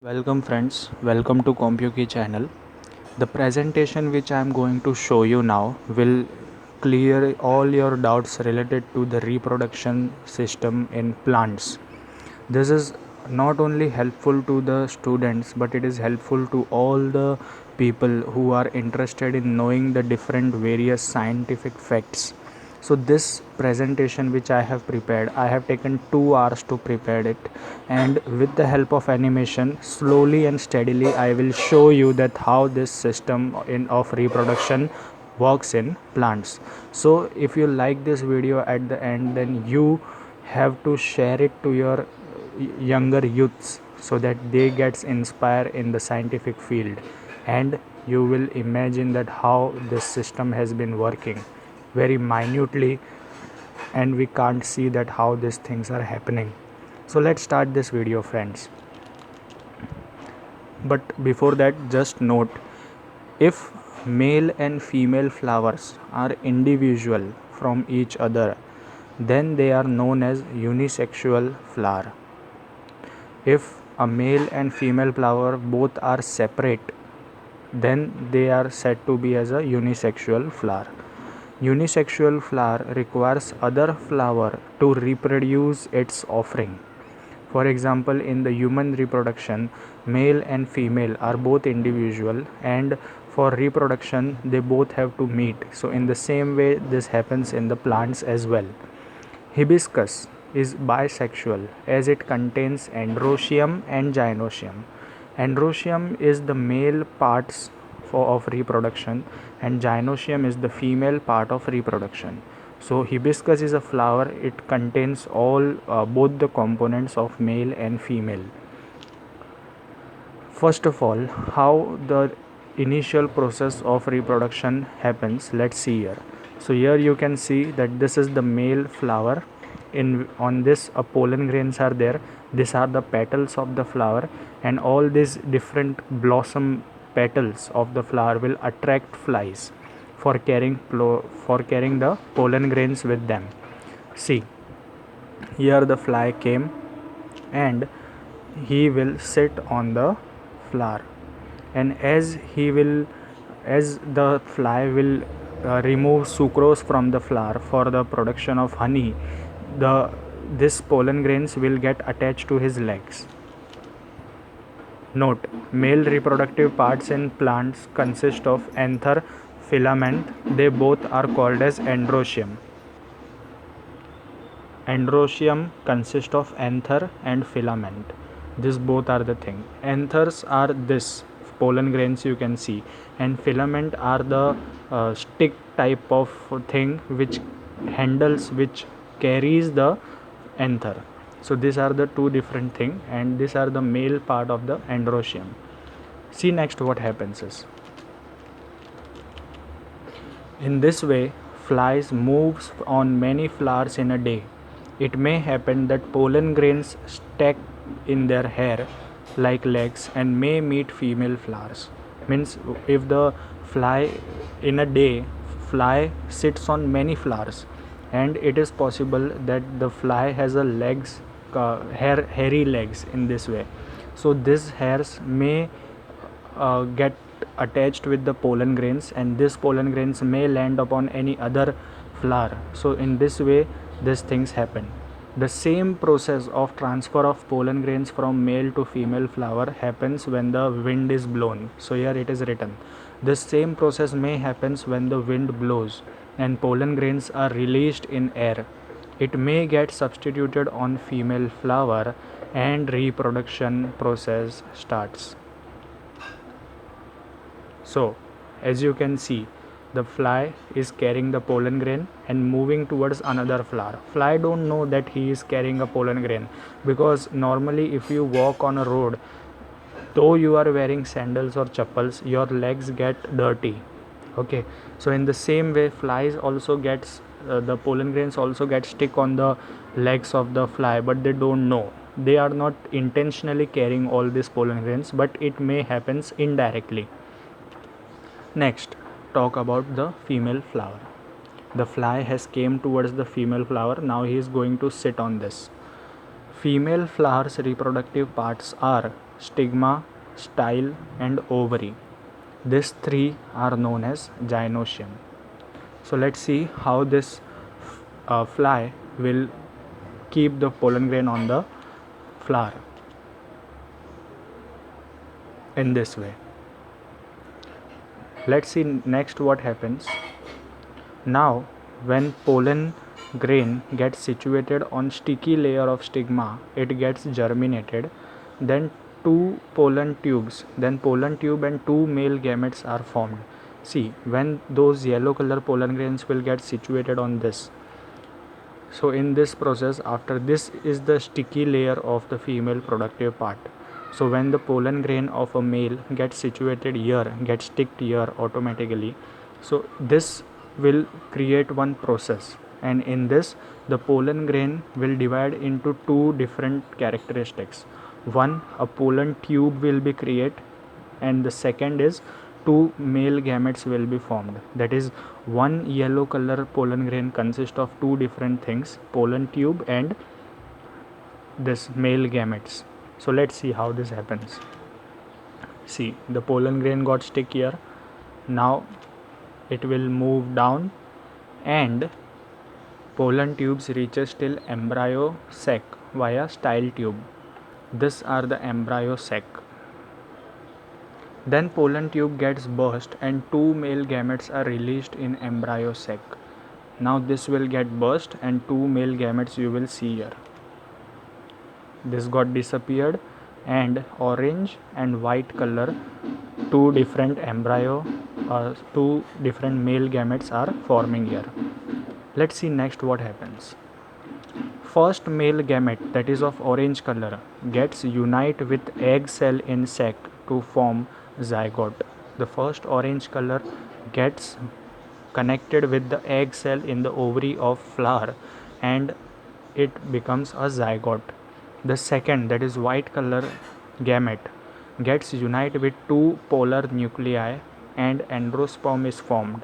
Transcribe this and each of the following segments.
Welcome friends, welcome to CompuKey channel. The presentation which I am going to show you now will clear all your doubts related to the reproduction system in plants. This is not only helpful to the students but it is helpful to all the people who are interested in knowing the different various scientific facts. So this presentation which I have prepared, I have taken 2 hours to prepare it, and with the help of animation slowly and steadily I will show you that how this system of reproduction works in plants. So if you like this video at the end, then you have to share it to your younger youths so that they gets inspired in the scientific field, and you will imagine that how this system has been working very minutely, and we can't see that how these things are happening. So let's start this video friends. But before that, just note, if male and female flowers are individual from each other, then they are known as unisexual flower. If a male and female flower both are separate, then they are said to be as a unisexual flower. Unisexual flower requires other flower to reproduce its offspring. For example, in the human reproduction, male and female are both individual, and for reproduction they both have to meet. So in the same way this happens in the plants as well. Hibiscus is bisexual as it contains androecium and gynoecium. Androecium is the male parts of reproduction, and gynoecium is the female part of reproduction. So hibiscus is a flower, it contains all both the components of male and female. First of all, how the initial process of reproduction happens, let's see here. So here you can see that this is the male flower. On this pollen grains are there. These are the petals of the flower, and all these different blossom petals of the flower will attract flies for carrying the pollen grains with them. See, here the fly came and he will sit on the flower, and as the fly will remove sucrose from the flower for the production of honey, this pollen grains will get attached to his legs. Note, male reproductive parts in plants consist of anther, filament. They both are called as androecium. Androecium consists of anther and filament. These both are the thing. Anthers are this pollen grains you can see, and filament are the stick type of thing which carries the anther. So these are the two different things, and these are the male part of the androecium. See next what happens is, in this way flies moves on many flowers in a day. It may happen that pollen grains stack in their hair like legs and may meet female flowers. Means if the fly in a day fly sits on many flowers, and it is possible that the fly has a hairy legs in this way. So these hairs may get attached with the pollen grains, and these pollen grains may land upon any other flower. So in this way these things happen. The same process of transfer of pollen grains from male to female flower happens when the wind is blown. So here it is written, the same process may happens when the wind blows and pollen grains are released in air. It may get substituted on female flower and reproduction process starts. So as you can see, the fly is carrying the pollen grain and moving towards another flower. Fly don't know that he is carrying a pollen grain, because normally if you walk on a road, though you are wearing sandals or chappals, your legs get dirty. Okay, so in the same way flies also gets the pollen grains also get stick on the legs of the fly, but they don't know. They are not intentionally carrying all these pollen grains, but it may happens indirectly. Next, talk about the female flower. The fly has came towards the female flower. Now he is going to sit on this. Female flowers reproductive parts are stigma, style, and ovary. These three are known as gynoecium. So let's see how this fly will keep the pollen grain on the flower in this way. Let's see next what happens. Now when pollen grain gets situated on sticky layer of stigma, it gets germinated, then two pollen tubes, then pollen tube and two male gametes are formed. See, when those yellow color pollen grains will get situated on this, so in this process, after this is the sticky layer of the female productive part. So when the pollen grain of a male gets situated here, gets sticked here automatically, so this will create one process, and in this the pollen grain will divide into two different characteristics. One, a pollen tube will be created, and the second is two male gametes will be formed. That is, one yellow color pollen grain consists of two different things, pollen tube and this male gametes. So let's see how this happens. See, the pollen grain got stick here. Now it will move down and pollen tubes reaches till embryo sac via style tube. These are the embryo sac. Then pollen tube gets burst and two male gametes are released in embryo sac. Now this will get burst and two male gametes you will see here. This got disappeared, and orange and white color, two different embryo two different male gametes are forming here. Let's see next what happens. First male gamete, that is of orange color, gets unite with egg cell in sac to form zygote. The first orange color gets connected with the egg cell in the ovary of flower and it becomes a zygote. The second, that is white color gamete, gets unite with two polar nuclei and androsperm is formed.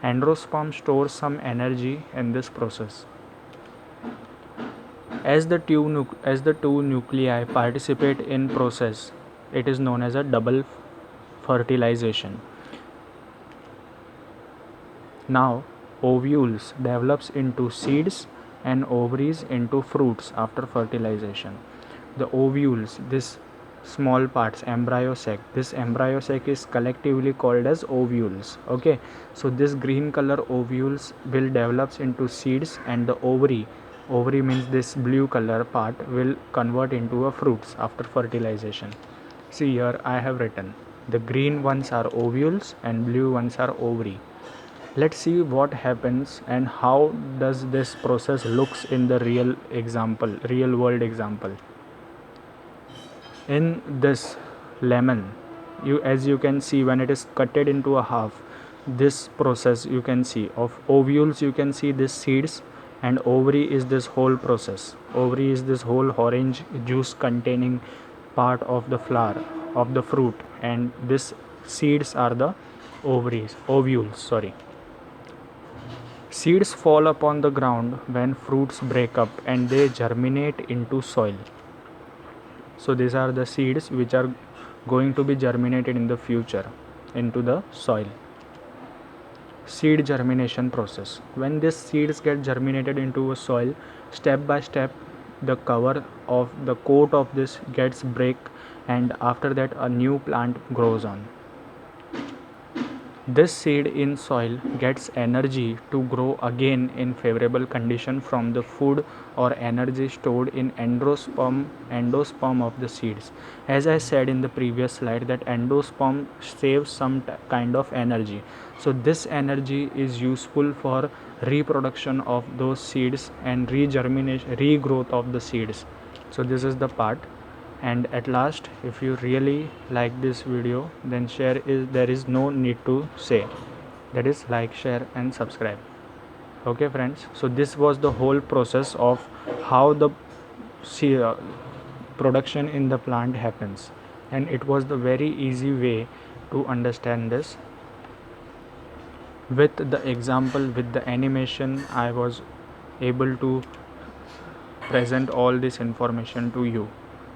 Androsperm stores some energy in this process. As the two nuclei participate in process, it is known as a double fertilization. Now ovules develops into seeds and ovaries into fruits after fertilization. The ovules, this small parts, embryo sac, this embryo sac is collectively called as ovules. Okay, so this green color ovules will develops into seeds, and the ovary means this blue color part will convert into a fruits after fertilization. See here I have written the green ones are ovules and blue ones are ovary. Let's see what happens and how does this process looks in the real world example. In this lemon, as you can see, when it is cutted into a half, this process you can see of ovules, you can see this seeds, and ovary is this whole process. Ovary is this whole orange juice containing part of the flower of the fruit, and this seeds are the ovules. Seeds fall upon the ground when fruits break up and they germinate into soil. So these are the seeds which are going to be germinated in the future into the soil. Seed germination process. When these seeds get germinated into a soil, step by step the cover of the coat of this gets break, and after that a new plant grows on. This seed in soil gets energy to grow again in favorable condition from the food or energy stored in endosperm of the seeds. As I said in the previous slide that endosperm saves some kind of energy. So this energy is useful for reproduction of those seeds and regrowth of the seeds. So this is the part. And at last, if you really like this video, then there is no need to say, that is like, share and subscribe. Okay friends, so this was the whole process of how the production in the plant happens, and it was the very easy way to understand this. With the example, with the animation, I was able to present all this information to you.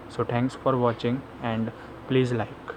So thanks for watching and please like.